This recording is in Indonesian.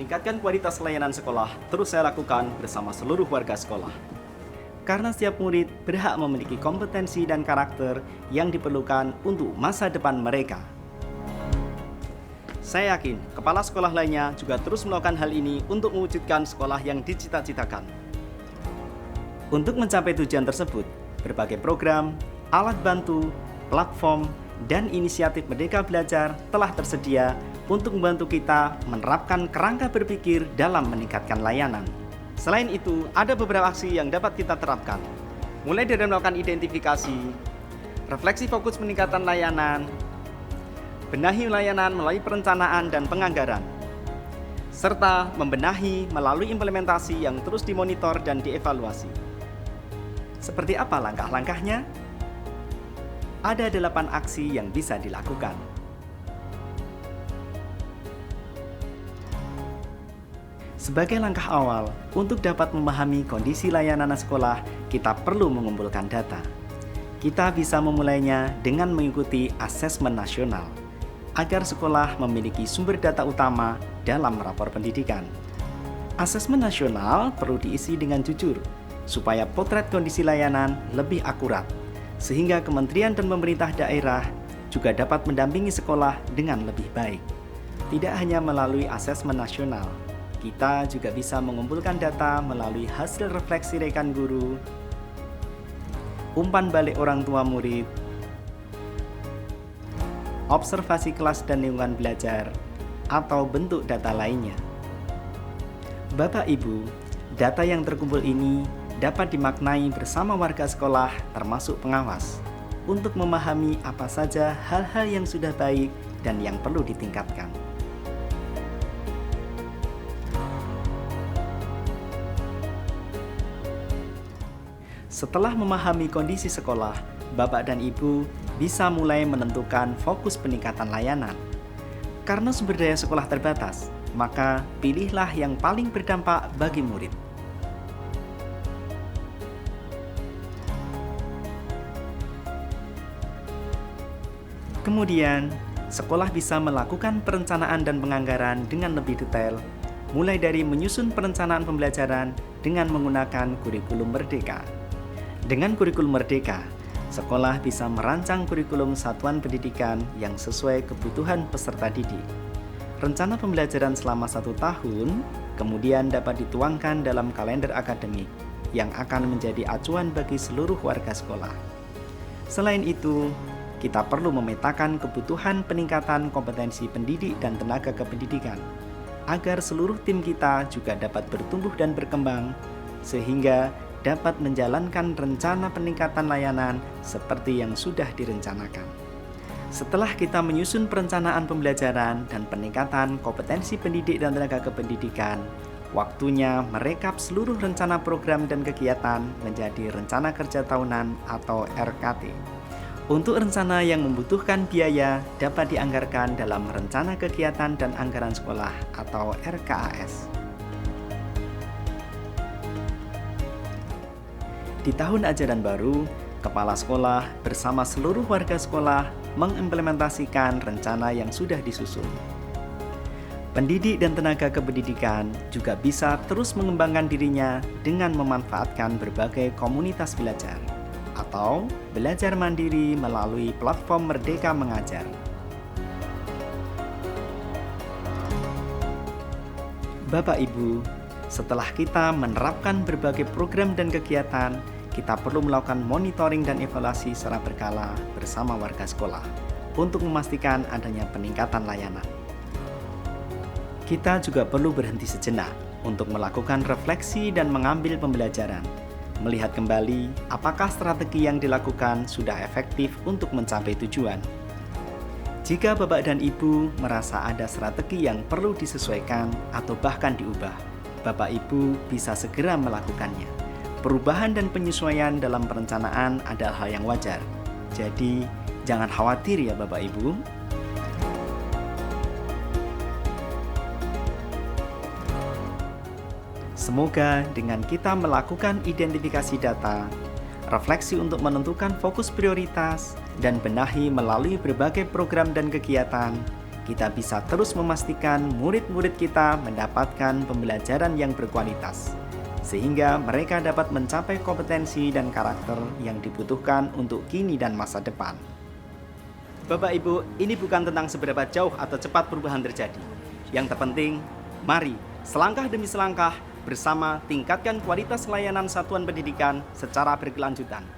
meningkatkan kualitas layanan sekolah terus saya lakukan bersama seluruh warga sekolah. Karena setiap murid berhak memiliki kompetensi dan karakter yang diperlukan untuk masa depan mereka. Saya yakin kepala sekolah lainnya juga terus melakukan hal ini untuk mewujudkan sekolah yang dicita-citakan. Untuk mencapai tujuan tersebut, berbagai program, alat bantu, platform, dan inisiatif Merdeka Belajar telah tersedia untuk membantu kita menerapkan kerangka berpikir dalam meningkatkan layanan. Selain itu, ada beberapa aksi yang dapat kita terapkan, mulai dari melakukan identifikasi, refleksi fokus peningkatan layanan, benahi layanan melalui perencanaan dan penganggaran, serta membenahi melalui implementasi yang terus dimonitor dan dievaluasi. Seperti apa langkah-langkahnya? Ada 8 aksi yang bisa dilakukan. Sebagai langkah awal, untuk dapat memahami kondisi layanan sekolah, kita perlu mengumpulkan data. Kita bisa memulainya dengan mengikuti asesmen nasional, agar sekolah memiliki sumber data utama dalam rapor pendidikan. Asesmen nasional perlu diisi dengan jujur, supaya potret kondisi layanan lebih akurat, sehingga kementerian dan pemerintah daerah juga dapat mendampingi sekolah dengan lebih baik. Tidak hanya melalui asesmen nasional, kita juga bisa mengumpulkan data melalui hasil refleksi rekan guru, umpan balik orang tua murid, observasi kelas dan lingkungan belajar, atau bentuk data lainnya. Bapak Ibu, data yang terkumpul ini dapat dimaknai bersama warga sekolah termasuk pengawas untuk memahami apa saja hal-hal yang sudah baik dan yang perlu ditingkatkan. Setelah memahami kondisi sekolah, Bapak dan Ibu bisa mulai menentukan fokus peningkatan layanan. Karena sumber daya sekolah terbatas, maka pilihlah yang paling berdampak bagi murid. Kemudian, sekolah bisa melakukan perencanaan dan penganggaran dengan lebih detail, mulai dari menyusun perencanaan pembelajaran dengan menggunakan kurikulum Merdeka. Dengan kurikulum Merdeka, sekolah bisa merancang kurikulum satuan pendidikan yang sesuai kebutuhan peserta didik. Rencana pembelajaran selama 1 tahun kemudian dapat dituangkan dalam kalender akademik yang akan menjadi acuan bagi seluruh warga sekolah. Selain itu, kita perlu memetakan kebutuhan peningkatan kompetensi pendidik dan tenaga kependidikan, agar seluruh tim kita juga dapat bertumbuh dan berkembang, sehingga dapat menjalankan rencana peningkatan layanan seperti yang sudah direncanakan. Setelah kita menyusun perencanaan pembelajaran dan peningkatan kompetensi pendidik dan tenaga kependidikan, waktunya merekap seluruh rencana program dan kegiatan menjadi rencana kerja tahunan atau RKT. Untuk rencana yang membutuhkan biaya dapat dianggarkan dalam rencana kegiatan dan anggaran sekolah atau RKAS. Di tahun ajaran baru, kepala sekolah bersama seluruh warga sekolah mengimplementasikan rencana yang sudah disusun. Pendidik dan tenaga kependidikan juga bisa terus mengembangkan dirinya dengan memanfaatkan berbagai komunitas belajar atau belajar mandiri melalui platform Merdeka Mengajar. Bapak Ibu, setelah kita menerapkan berbagai program dan kegiatan, kita perlu melakukan monitoring dan evaluasi secara berkala bersama warga sekolah untuk memastikan adanya peningkatan layanan. Kita juga perlu berhenti sejenak untuk melakukan refleksi dan mengambil pembelajaran, melihat kembali apakah strategi yang dilakukan sudah efektif untuk mencapai tujuan. Jika Bapak dan Ibu merasa ada strategi yang perlu disesuaikan atau bahkan diubah, Bapak Ibu bisa segera melakukannya. Perubahan dan penyesuaian dalam perencanaan adalah hal yang wajar. Jadi, jangan khawatir ya Bapak Ibu. Semoga dengan kita melakukan identifikasi data, refleksi untuk menentukan fokus prioritas, dan benahi melalui berbagai program dan kegiatan, kita bisa terus memastikan murid-murid kita mendapatkan pembelajaran yang berkualitas, sehingga mereka dapat mencapai kompetensi dan karakter yang dibutuhkan untuk kini dan masa depan. Bapak Ibu, ini bukan tentang seberapa jauh atau cepat perubahan terjadi. Yang terpenting, mari selangkah demi selangkah bersama tingkatkan kualitas layanan satuan pendidikan secara berkelanjutan.